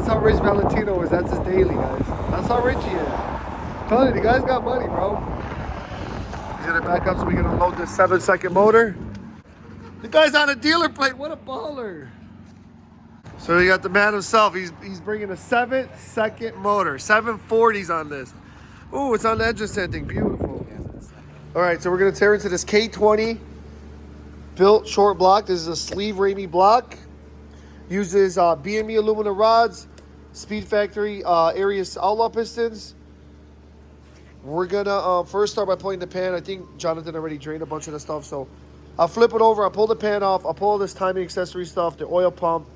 That's how rich Valentino is. That's his daily, guys. That's how rich he is. I'm telling you, the guy's got money, bro. He's gonna back up so we can unload this 7-second motor. The guy's on a dealer plate. What a baller. So we got the man himself. He's bringing a 7-second motor. 740s on this. Ooh, it's on the engine sanding. Beautiful. All right, so we're gonna tear into this K20 built short block. This is a sleeve Ramey block. Uses BME aluminum rods, Speed Factory Arius outlaw pistons. We're gonna first start by pulling the pan. I think Jonathan already drained a bunch of the stuff, so I'll flip it over. I'll pull the pan off. I'll pull all this timing accessory stuff, the oil pump,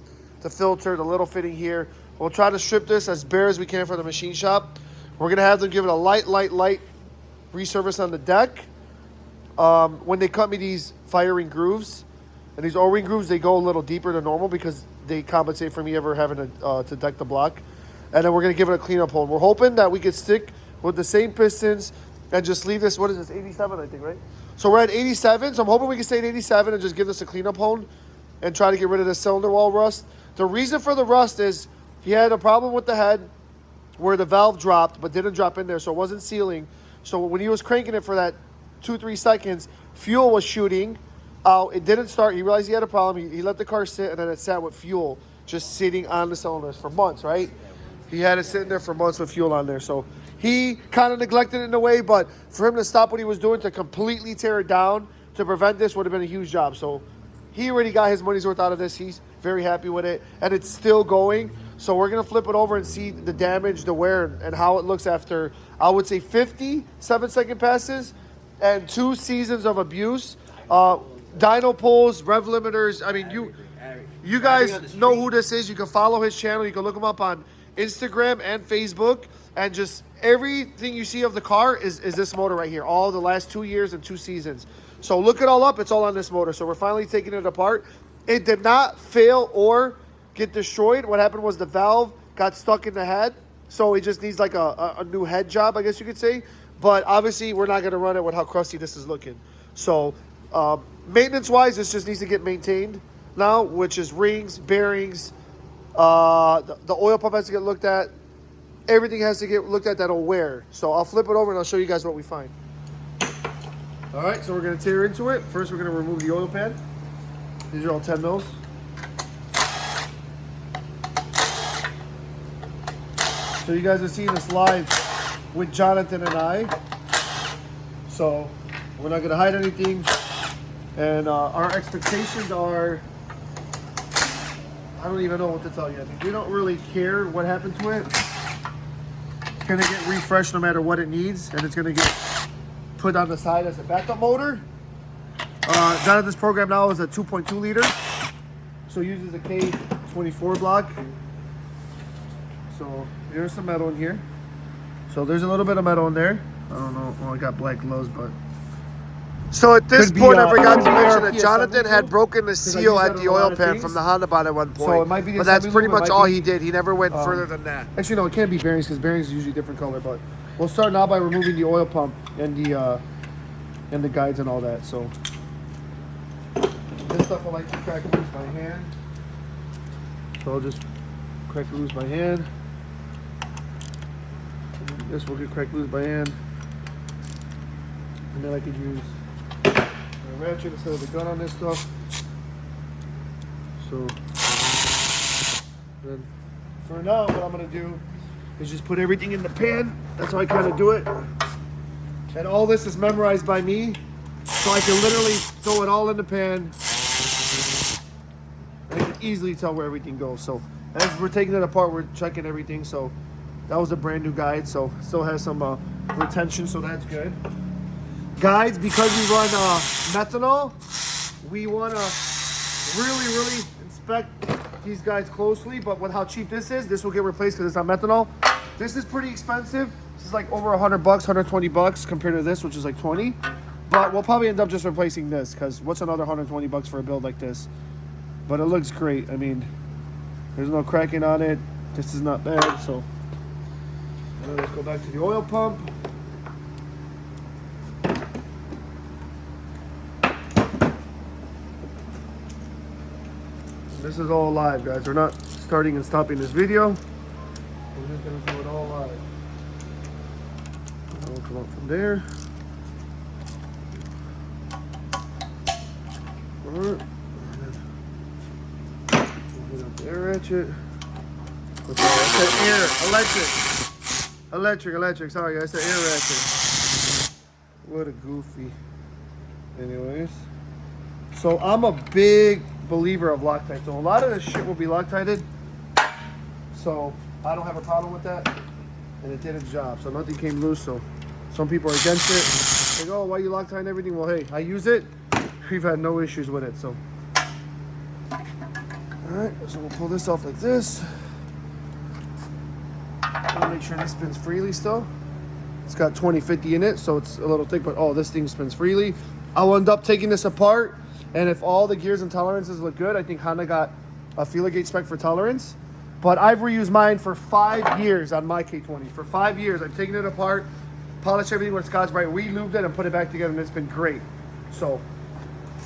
the filter, the little fitting here. We'll try to strip this as bare as we can for the machine shop. We're gonna have them give it a light resurface on the deck. When they cut me these firing grooves and these O-ring grooves, they go a little deeper than normal because they compensate for me ever having to deck the block. And then we're gonna give it a cleanup hole. We're hoping that we could stick with the same pistons and just leave this, what is this, 87 I think, right? So we're at 87, so I'm hoping we can stay at 87 and just give this a cleanup hole and try to get rid of the cylinder wall rust. The reason for the rust is he had a problem with the head where the valve dropped but didn't drop in there, so it wasn't sealing. So when he was cranking it for that 2-3 seconds, fuel was shooting out. It didn't start. He realized he had a problem. He let the car sit, and then it sat with fuel just sitting on the cylinders for months, right? He had it sitting there for months with fuel on there. So he kind of neglected it in a way, but for him to stop what he was doing to completely tear it down to prevent this would have been a huge job. So he already got his money's worth out of this. He's very happy with it, and it's still going. So we're going to flip it over and see the damage, the wear, and how it looks after, I would say, 50 7-second passes and 2 seasons of abuse. Dyno pulls, rev limiters. I mean, you guys know who this is. You can follow his channel. You can look him up on Instagram and Facebook. And just everything you see of the car is this motor right here. All the last 2 years and 2 seasons. So look it all up. It's all on this motor. So we're finally taking it apart. It did not fail or get destroyed. What happened was the valve got stuck in the head. So it just needs like a new head job, I guess you could say. But obviously, we're not going to run it with how crusty this is looking. So maintenance-wise, this just needs to get maintained now, which is rings, bearings. The oil pump has to get looked at. Everything has to get looked at that'll wear. So I'll flip it over and I'll show you guys what we find. All right, so we're going to tear into it. First, we're going to remove the oil pan. These are all 10 mils. So you guys are seeing this live with Jonathan and I. So we're not going to hide anything. And our expectations are, I don't even know what to tell you. I mean, we don't really care what happened to it. It's going to get refreshed no matter what it needs. And it's going to get put on the side as a backup motor. Jonathan's program now is a 2.2 liter. So it uses a K24 block. So there's some metal in here. So there's a little bit of metal in there. I don't know. Well, I got black gloves, but. So at this point, I forgot to mention that Jonathan had broken the seal at the oil pan from the Honda bot at one point. So it might be, but that's pretty much all he did. He never went further than that. Actually, no, it can't be bearings because bearings is usually a different color. But we'll start now by removing the oil pump and the guides and all that. So this stuff I like to crack loose by hand. So I'll just crack loose by hand. This will get cracked loose by hand. And then I could use a ratchet instead of the gun on this stuff. So then for now, what I'm going to do is just put everything in the pan. That's how I kind of do it. And all this is memorized by me. So I can literally throw it all in the pan. I can easily tell where everything goes. So as we're taking it apart, we're checking everything. So that was a brand new guide, so still has some retention, so that's good. Guides, because we run methanol, we want to really inspect these guides closely, but with how cheap this will get replaced because it's on methanol. This is pretty expensive. This is like over $100, $120 compared to this, which is like 20. But we'll probably end up just replacing this because what's another $120 for a build like this? But it looks great. I mean, there's no cracking on it. This is not bad, so. Let's go back to the oil pump. This is all live, guys. We're not starting and stopping this video. gonna do it all live. And we'll come up from there. Alright. Get up the air ratchet. Electric. Sorry guys, the air ratchet. What a goofy. Anyways. So I'm a big believer of Loctite. So a lot of this shit will be Loctited. So I don't have a problem with that. And it did its job. So nothing came loose. So some people are against it. Like, oh, why you Loctite and everything? Well, hey, I use it. We've had no issues with it. So. Alright, so we'll pull this off like this. Make sure this spins freely still. It's got 2050 in it, so it's a little thick, but oh, this thing spins freely. I'll end up taking this apart, and if all the gears and tolerances look good, I think Honda got a feeler gauge spec for tolerance. But I've reused mine for 5 years on my K20. For 5 years, I've taken it apart, polished everything with Scotch Brite, re-lubed it, and put it back together, and it's been great. So,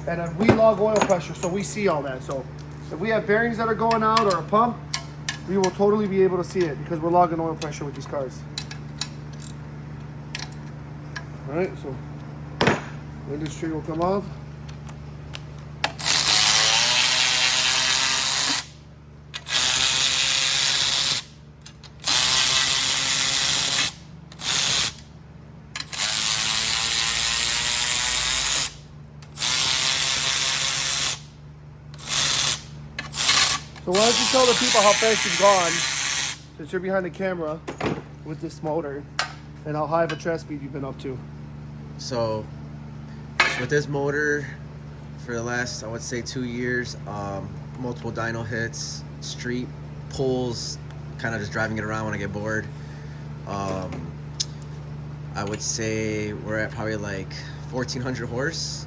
and then we log oil pressure, so we see all that. So if we have bearings that are going out or a pump, we will totally be able to see it because we're logging oil pressure with these cars. All right, so industry will come off. So why don't you tell the people how fast you've gone since you're behind the camera with this motor, and how high of a track speed you've been up to. So with this motor for the last, I would say 2 years, multiple dyno hits, street pulls, kind of just driving it around when I get bored. I would say we're at probably like 1400 horse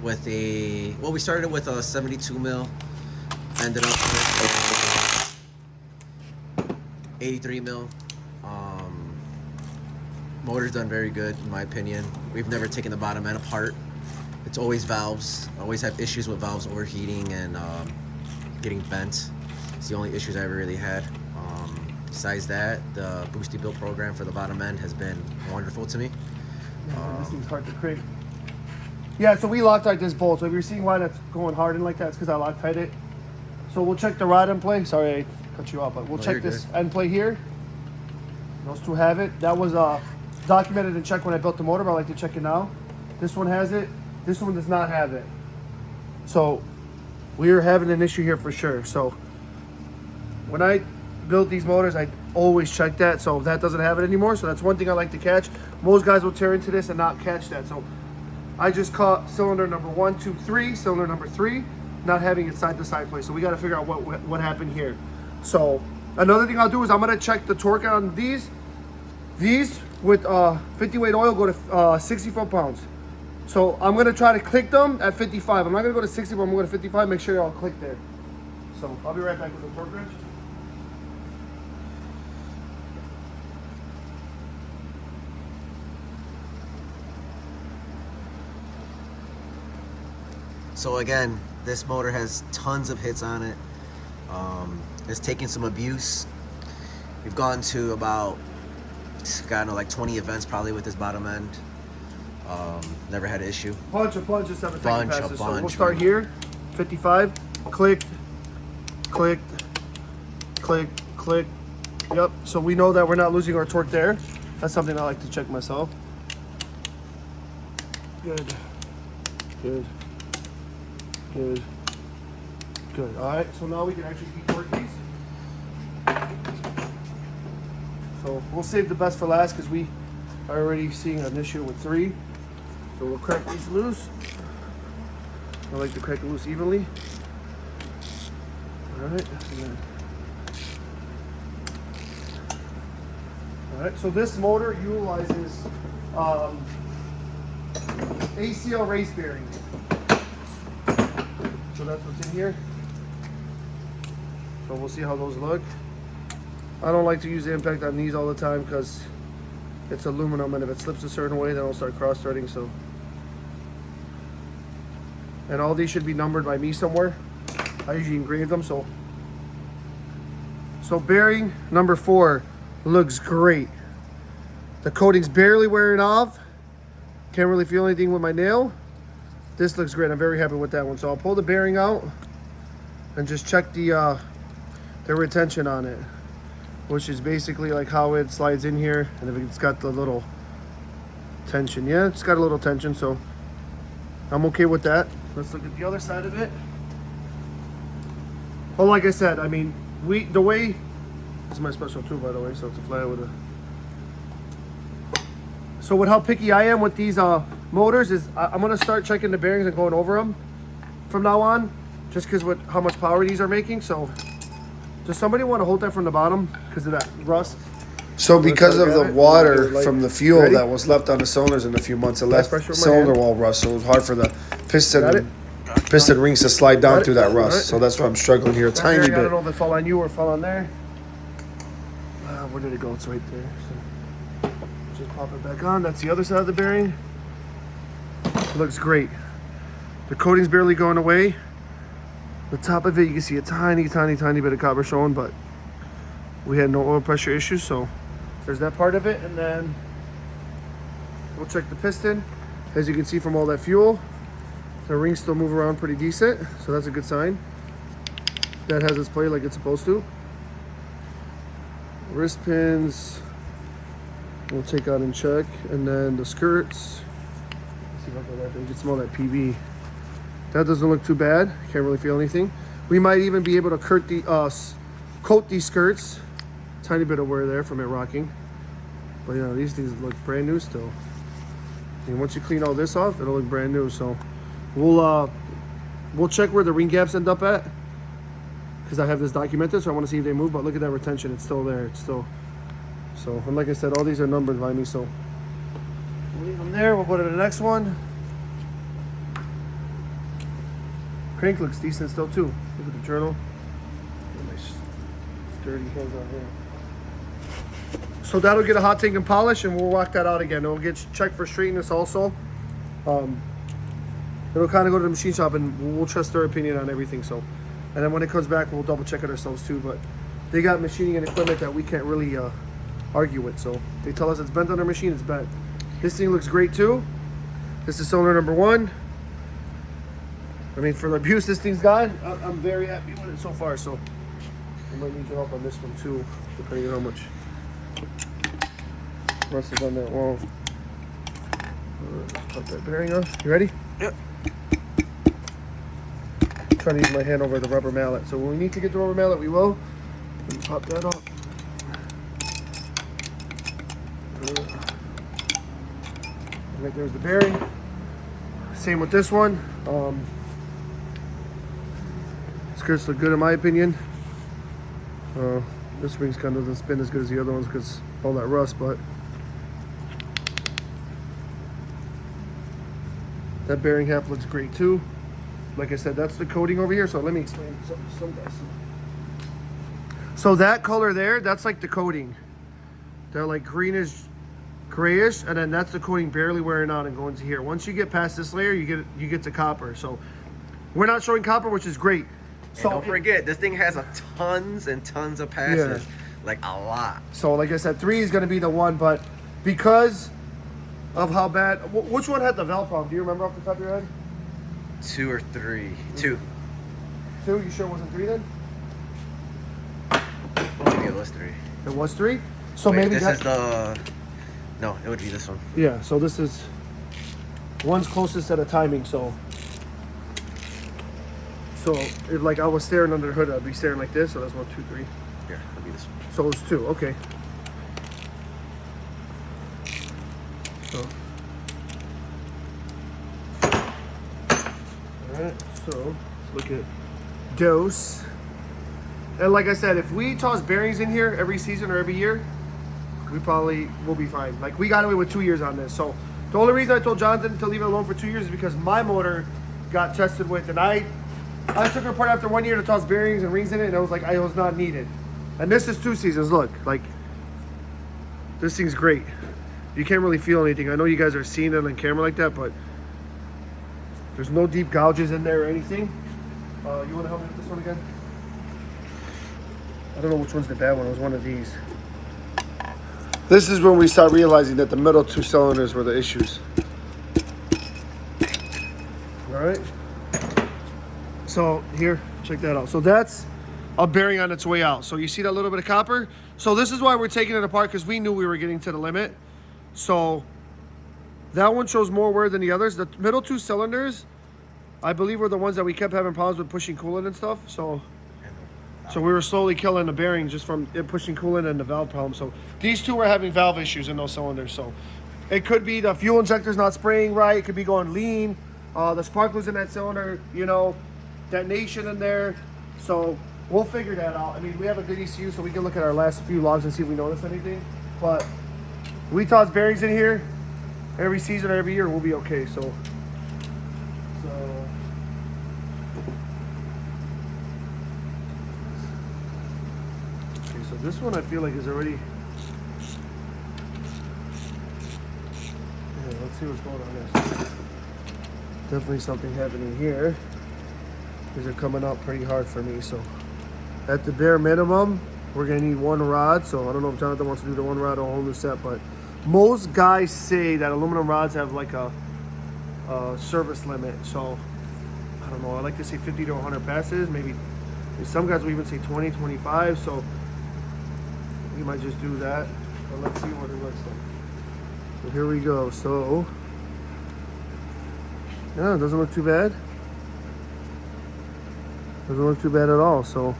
with a, well, we started with a 72 mil, ended up with a 83 mil. Motor's done very good in my opinion. We've never taken the bottom end apart. It's always valves. I always have issues with valves overheating and getting bent. It's the only issues I ever really had. Besides that, the Boosty Built program for the bottom end has been wonderful to me. Yeah, this thing's hard to create. Yeah, so we Loctite this bolt. So if you're seeing why that's going hard in like that, it's because I Loctite it. So we'll check the rod end play. Sorry I cut you off, but we'll check this end play here. Those two have it. That was documented and checked when I built the motor, but I like to check it now. This one has it. This one does not have it. So we are having an issue here for sure. So when I built these motors, I always check that. So that doesn't have it anymore. So that's one thing I like to catch. Most guys will tear into this and not catch that. So I just caught cylinder number 1, 2, 3, cylinder number 3, not having it side to side play. So we got to figure out what happened here. So another thing I'll do is I'm going to check the torque on these. These with 50 weight oil go to 60 foot-pounds. So I'm going to try to click them at 55. I'm not going to go to 60, but I'm going to go to 55, make sure they're all clicked there. So I'll be right back with the torque wrench. So again, this motor has tons of hits on it. It's taken some abuse. We've gone to about, I don't know, like 20 events probably with this bottom end. Never had an issue. Bunch of 7 second passes. So we'll bunch. start here, 55, click, click, click, click. Yep, so we know that we're not losing our torque there. That's something I like to check myself. Good, good, good, good. All right, so now we can actually torque these. So we'll save the best for last because we are already seeing an issue with 3. So we'll crack these loose. I like to crack it loose evenly. All right. All right. So this motor utilizes ACL race bearings. So that's what's in here. So we'll see how those look. I don't like to use the impact on these all the time because it's aluminum, and if it slips a certain way, then it'll start cross-threading. So, and all these should be numbered by me somewhere. I usually engrave them. So bearing number 4, Looks great. The coating's barely wearing off. Can't really feel anything with my nail. This looks great. I'm very happy with that one. So I'll pull the bearing out and just check the retention on it, which is basically like how it slides in here, and if it's got the little tension. Yeah, it's got a little tension, so I'm okay with that. Let's look at the other side of it. Oh, like I said, I mean, the way, this is my special tool, by the way, so it's a flat with a. So with how picky I am with these motors is I'm gonna start checking the bearings and going over them from now on, just because with how much power these are making. So does somebody want to hold that from the bottom because of that rust? So because of the water from the fuel that was left on the cylinders in a few months, it left cylinder wall rust. So it was hard for the piston rings to slide down through that rust. So that's why I'm struggling here a tiny bit. I don't know if it fell on you or it fell on there. Where did it go? It's right there. So just pop it back on. That's the other side of the bearing. It looks great. The coating's barely going away. The top of it, you can see a tiny bit of copper showing, but we had no oil pressure issues, so there's that part of it. And then we'll check the piston. As you can see from all that fuel, the rings still move around pretty decent, so that's a good sign. That has its play like it's supposed to. Wrist pins, we'll take out and check. And then the skirts. Let's see if I can let you can smell that PV. That doesn't look too bad. Can't really feel anything. We might even be able to coat these skirts. Tiny bit of wear there from it rocking. But you know, these things look brand new still. And once you clean all this off, it'll look brand new. So we'll check where the ring gaps end up at, because I have this documented, so I want to see if they move. But look at that retention, it's still there. It's still so. And like I said, all these are numbered by me, so we'll leave them there. We'll go to the next one. Crank looks decent still too. Look at the journal. Nice dirty hands on here. So that'll get a hot tank and polish, and we'll rock that out again. It'll get checked for straightness also. It'll kind of go to the machine shop, and we'll trust their opinion on everything. So, and then when it comes back, we'll double check it ourselves too. But they got machining and equipment that we can't really argue with. So they tell us it's bent on their machine, it's bent. This thing looks great too. This is cylinder number 1. I mean, for the abuse this thing's got, I'm very happy with it so far. So I might need your help on this one too, depending on how much rust is on that wall. Pop that bearing off. You ready? Yep. I'm trying to use my hand over the rubber mallet. So when we need to get the rubber mallet, we will. And pop that off. Right there's the bearing. Same with this one. Skirts look good in my opinion. This ring's kind of doesn't spin as good as the other ones because all that rust, but that bearing half looks great too. Like I said, that's the coating over here. So let me explain something to some guys. So that color there, that's like the coating. They're like greenish, grayish, and then that's the coating barely wearing out and going to here. Once you get past this layer, you get to copper. So we're not showing copper, which is great. So don't forget, this thing has tons and tons of passes, like a lot. So like I said, 3 is going to be the one, but because of how bad, which one had the valve problem? Do you remember off the top of your head? 2 or 3. 2. 2? You sure it wasn't 3 then? Maybe it was 3. It was 3? So wait, maybe this is the... No, it would be this one. Yeah, so this is... One's closest to the timing, so... So, if like I was staring under the hood, I'd be staring like this, so that's 1, 2, 3. Yeah, it'll be this one. So it's 2, okay. So... Alright, so let's look at dose. And like I said, if we toss bearings in here every season or every year, we probably will be fine. Like we got away with 2 years on this. So the only reason I told Jonathan to leave it alone for 2 years is because my motor got tested with, and I took it apart after 1 year to toss bearings and rings in it, and I was like, it was not needed. And this is 2 seasons. Look, like this thing's great. You can't really feel anything. I know you guys are seeing it on camera like that, but there's no deep gouges in there or anything. You want to help me with this one again? I don't know which one's the bad one. It was one of these. This is when we start realizing that the middle 2 cylinders were the issues. All right. So here, check that out. So that's a bearing on its way out. So you see that little bit of copper? So this is why we're taking it apart, because we knew we were getting to the limit. So that one shows more wear than the others. The middle 2 cylinders, I believe, were the ones that we kept having problems with pushing coolant and stuff. So we were slowly killing the bearing just from it pushing coolant and the valve problem. So these 2 were having valve issues in those cylinders. So it could be the fuel injector's not spraying right. It could be going lean. The sparklers in that cylinder, you know, detonation in there. So we'll figure that out. I mean, we have a good ECU, so we can look at our last few logs and see if we notice anything. But we toss bearings in here every season or every year, we'll be okay. So this one I feel like is already. Yeah, let's see what's going on there. Definitely something happening here. These are coming out pretty hard for me. So at the bare minimum, we're gonna need 1 rod. So I don't know if Jonathan wants to do the 1 rod or a whole new set, but most guys say that aluminum rods have like a service limit. So I don't know. I like to say 50 to 100 passes. Maybe some guys will even say 20, 25. So we might just do that, but let's see what it looks like. So here we go. So yeah, it doesn't look too bad. Doesn't look too bad at all. So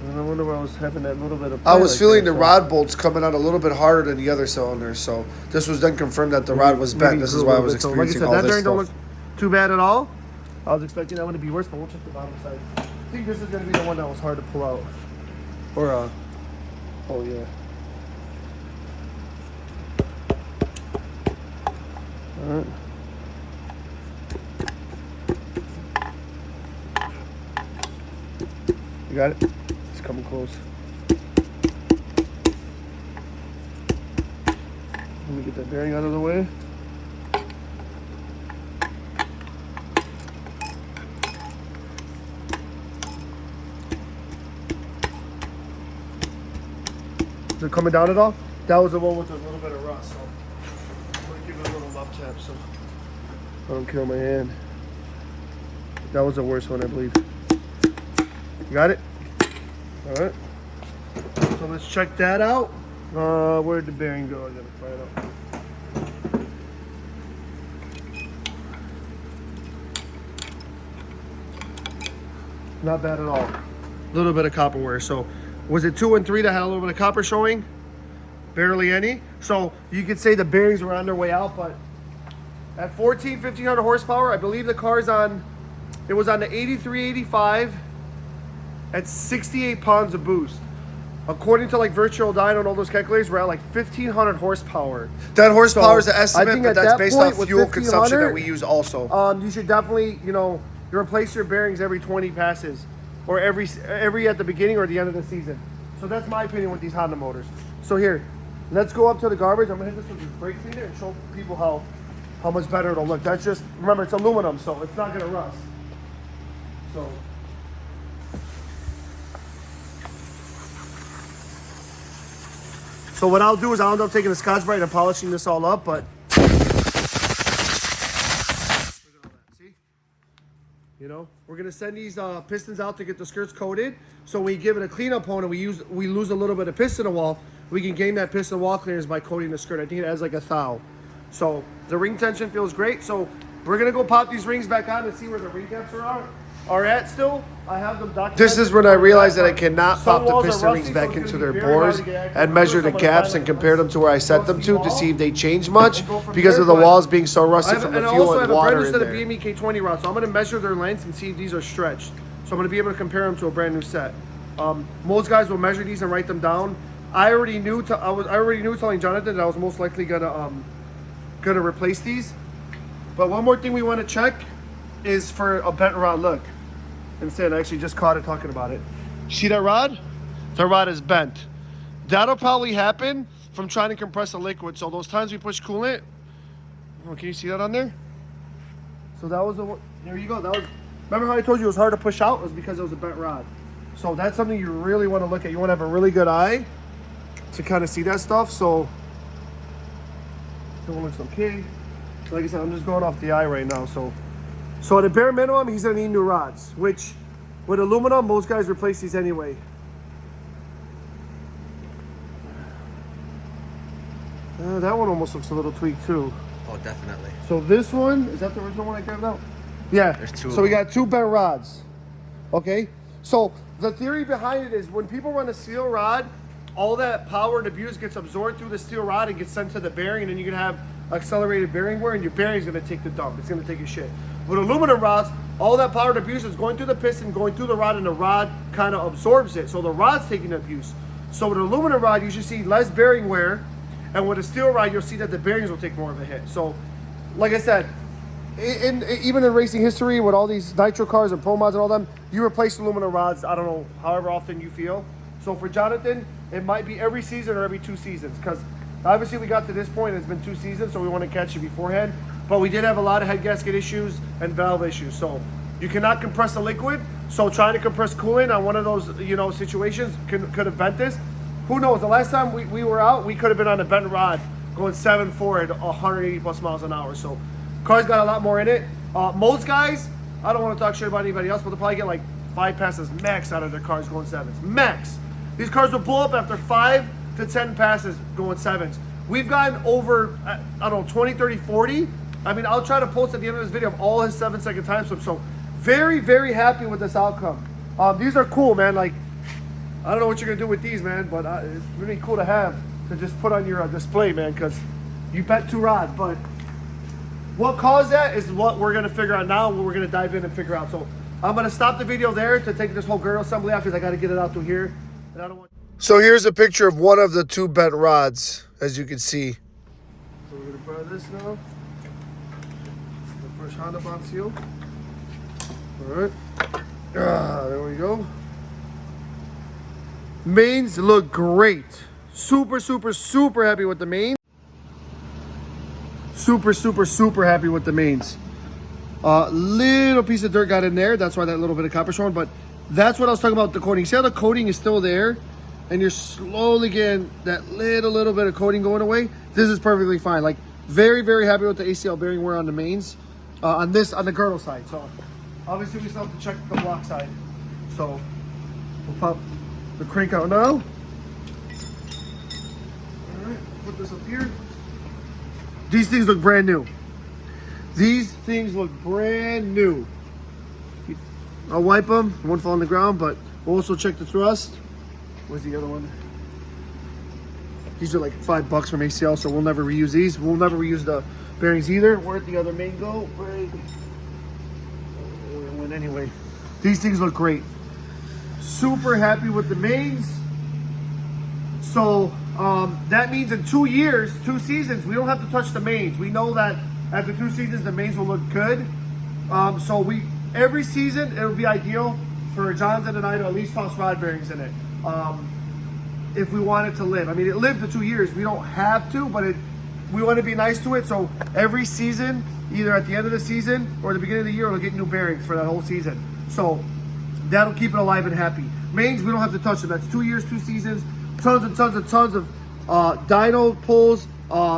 I wonder why I was having that little bit of play. I was feeling the rod bolts coming out a little bit harder than the other cylinders, so this was then confirmed that the rod was bent. This is why I was experiencing all this stuff. That bearing don't look too bad at all. I was expecting that one to be worse, but we'll check the bottom side. I think this is going to be the one that was hard to pull out. Or oh yeah. All right. You got it? It's coming close. Let me get that bearing out of the way. Is it coming down at all? That was the one with a little bit of rust, so I'm gonna give it a little love tap so I don't kill my hand. That was the worst one, I believe. You got it? All right. So let's check that out. Where'd the bearing go? I gotta fire it up. Not bad at all. A little bit of copper wear. So was it 2 and 3 that had a little bit of copper showing? Barely any. So you could say the bearings were on their way out, but at 1,500 horsepower, I believe the car's on, it was on the 8385 at 68 pounds of boost. According to like Virtual Dyno and all those calculators, we're at like 1,500 horsepower. That horsepower is the estimate, I think but at that's that based point, off fuel consumption that we use also. You should definitely, you know, you replace your bearings every 20 passes, or every at the beginning or the end of the season. So that's my opinion with these Honda motors. So here, let's go up to the garbage. I'm gonna hit this with this brake cleaner and show people how much better it'll look. That's just, remember, it's aluminum, so it's not gonna rust. So what I'll do is I'll end up taking a Scotch-Brite and polishing this all up, but look at all that, see? You know, we're gonna send these pistons out to get the skirts coated. So when we give it a cleanup hone and we lose a little bit of piston wall, we can gain that piston wall clearance by coating the skirt. I think it adds like a thou. So the ring tension feels great. So we're gonna go pop these rings back on and see where the ring caps are at still. I have them documented. This is when I realized that I cannot pop the piston rings back into their bores and measure the gaps and compare them to where I set them to see if they change much because of the walls being so rusty from the fuel and water in there. I have a brand new set of BME K20 rods, so I'm going to measure their lengths and see if these are stretched. So I'm going to be able to compare them to a brand new set. Most guys will measure these and write them down. I already knew telling Jonathan that I was most likely gonna replace these. But one more thing we want to check is for a bent rod. Look. Instead, I actually just caught it talking about it. See that rod? The rod is bent. That'll probably happen from trying to compress a liquid. So those times we push coolant, oh, can you see that on there? So that was the one. There you go. That was. Remember how I told you it was hard to push out? It was because it was a bent rod. So that's something you really want to look at. You want to have a really good eye to kind of see that stuff. So it looks okay. Like I said, I'm just going off the eye right now. So at a bare minimum, he's gonna need new rods, which with aluminum, most guys replace these anyway. That one almost looks a little tweaked too. Oh, definitely. So this one, is that the original one I grabbed out? Yeah. There's two. So we got 2 bent rods. Okay. So the theory behind it is when people run a steel rod, all that power and abuse gets absorbed through the steel rod and gets sent to the bearing, and then you can have accelerated bearing wear, and your bearing's gonna take the dump. It's gonna take a shit. With aluminum rods, all that power and abuse is going through the piston, going through the rod, and the rod kind of absorbs it. So the rod's taking the abuse. So with an aluminum rod, you should see less bearing wear, and with a steel rod, you'll see that the bearings will take more of a hit. So, like I said, even in racing history, with all these nitro cars and pro mods and all them, you replace aluminum rods, I don't know, however often you feel. So for Jonathan, it might be every season or every 2 seasons, because obviously we got to this point, it's been 2 seasons, so we want to catch it beforehand. But we did have a lot of head gasket issues and valve issues. So you cannot compress the liquid. So trying to compress coolant on one of those, situations could have bent this. Who knows? The last time we were out, we could have been on a bent rod going 7.4 at 180 plus miles an hour. So car's got a lot more in it. Most guys, I don't want to talk shit about anybody else, but they'll probably get like 5 passes max out of their cars going 7s. Max. These cars will blow up after 5 to 10 passes going 7s. We've gotten over, I don't know, 20, 30, 40. I mean, I'll try to post at the end of this video of all his 7-second time slips. So very, very happy with this outcome. These are cool, man. Like, I don't know what you're gonna do with these, man, but it's really cool to have to just put on your display, man, because you bet 2 rods. But what caused that is what we're gonna figure out now, what we're gonna dive in and figure out. So I'm gonna stop the video there to take this whole girdle assembly out because I gotta get it out through here. And I don't want. So here's a picture of one of the 2 bent rods, as you can see. So we're gonna burn this now. The first Honda bond seal. All right. There we go. Mains look great. Super, super, super happy with the mains. Super, super, super happy with the mains. Little piece of dirt got in there. That's why that little bit of copper showing. But that's what I was talking about, the coating. See how the coating is still there? And you're slowly getting that little bit of coating going away? This is perfectly fine. Like, very, very happy with the ACL bearing wear on the mains. On the girdle side. So, obviously we still have to check the block side. So, we'll pop the crank out now. All right, put this up here. These things look brand new. These things look brand new. I'll wipe them. Won't fall on the ground, but we'll also check the thrust. Where's the other one? These are like $5 from ACL, so we'll never reuse these. We'll never reuse the bearings either. Where'd the other main go? Right. Oh, anyway, these things look great. Super happy with the mains. So that means in 2 years, 2 seasons, we don't have to touch the mains. We know that after 2 seasons, the mains will look good. So every season, it would be ideal for Jonathan and I to at least toss rod bearings in it. If we want it to live. I mean, it lived the 2 years. We don't have to, but we want to be nice to it. So every season, either at the end of the season or the beginning of the year, we'll get new bearings for that whole season. So that'll keep it alive and happy. Mains, we don't have to touch them. That's 2 years, 2 seasons, tons and tons and tons of dyno pulls,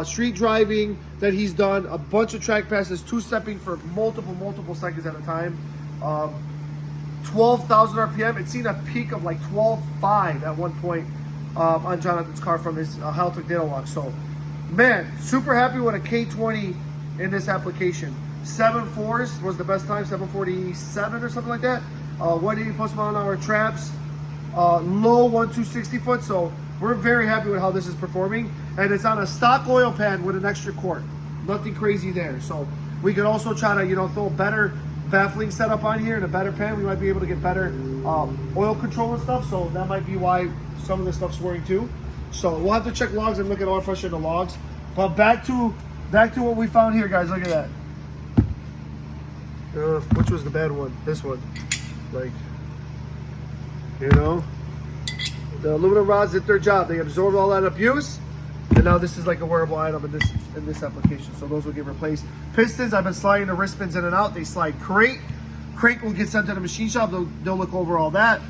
street driving that he's done, a bunch of track passes, 2-stepping for multiple seconds at a time. 12,000 RPM. It's seen a peak of like 12.5 at one point on Jonathan's car from his Haltech data log. So, man, super happy with a K20 in this application. 7.4s was the best time, 747 or something like that. 180 plus mile an hour traps, low 1/260 foot. So we're very happy with how this is performing, and it's on a stock oil pan with an extra quart. Nothing crazy there. So we could also try to throw a better baffling setup on here and a better pan. We might be able to get better oil control and stuff. So that might be why some of this stuff's working too. So we'll have to check logs and look at oil pressure in the logs. But back to what we found here, guys. Look at that. Which was the bad one? This one. Like, the aluminum rods did their job. They absorbed all that abuse, and now this is like a wearable item in this application. So those will get replaced. Pistons, I've been sliding the wrist pins in and out. They slide great. Crank will get sent to the machine shop. They'll look over all that.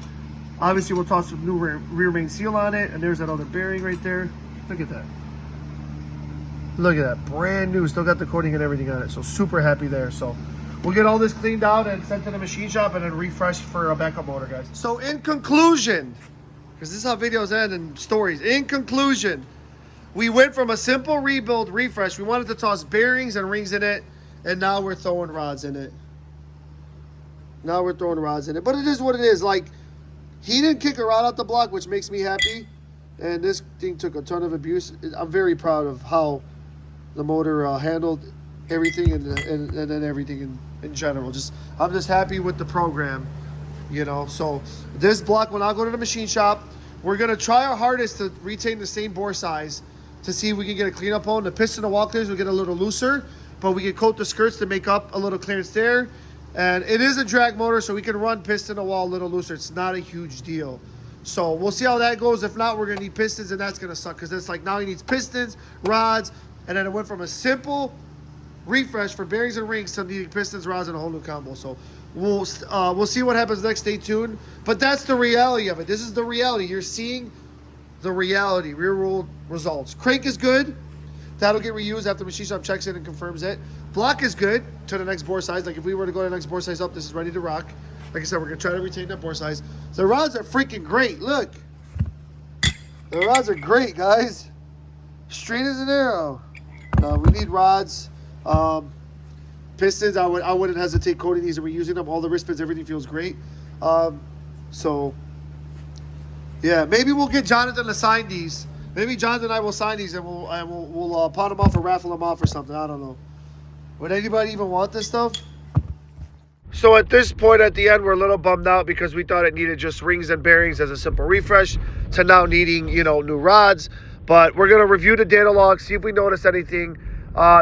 Obviously, we'll toss some new rear main seal on it. And there's that other bearing right there. Look at that. Look at that. Brand new. Still got the coating and everything on it. So super happy there. So we'll get all this cleaned out and sent to the machine shop and then refreshed for a backup motor, guys. So in conclusion, because this is how videos end and stories. In conclusion, we went from a simple rebuild refresh. We wanted to toss bearings and rings in it. And now we're throwing rods in it. Now we're throwing rods in it. But it is what it is. Like, he didn't kick a rod out the block, which makes me happy. And this thing took a ton of abuse. I'm very proud of how the motor handled everything and then everything in general. I'm just happy with the program, you know. So this block, when I go to the machine shop, we're going to try our hardest to retain the same bore size to see if we can get a cleanup on. The piston and wall clears will get a little looser, but we can coat the skirts to make up a little clearance there. And it is a drag motor, so we can run piston and wall a little looser. It's not a huge deal. So we'll see how that goes. If not, we're going to need pistons, and that's going to suck because it's like now he needs pistons, rods, and then it went from a simple refresh for bearings and rings to needing pistons, rods, and a whole new combo. So we'll see what happens next. Stay tuned. But that's the reality of it. This is the reality. You're seeing the reality, real-world results. Crank is good. That'll get reused after the machine shop checks in and confirms it. Block is good to the next bore size. Like if we were to go to the next bore size up, this is ready to rock. Like I said, we're going to try to retain that bore size. The rods are freaking great. Look. The rods are great, guys. Straight as an arrow. We need rods. Pistons, I wouldn't hesitate coating these and reusing them. All the wrist pins, everything feels great. So, yeah, maybe we'll get Jonathan to sign these. Maybe Jonathan and I will sign these and we'll pawn them off or raffle them off or something. I don't know. Would anybody even want this stuff? So at this point at the end, we're a little bummed out because we thought it needed just rings and bearings as a simple refresh to now needing, you know, new rods. But we're going to review the data log, see if we notice anything.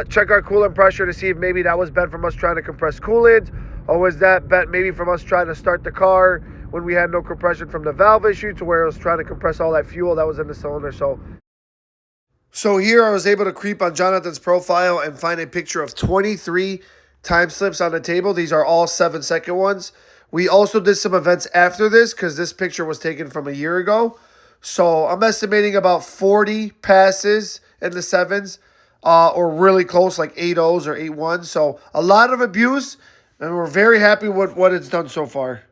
Check our coolant pressure to see if maybe that was bent from us trying to compress coolant, or was that bent maybe from us trying to start the car when we had no compression from the valve issue to where it was trying to compress all that fuel that was in the cylinder. So here I was able to creep on Jonathan's profile and find a picture of 23 time slips on the table. These are all 7-second ones. We also did some events after this because this picture was taken from a year ago. So I'm estimating about 40 passes in the 7s or really close, like 8.0s or 8.1s. So a lot of abuse, and we're very happy with what it's done so far.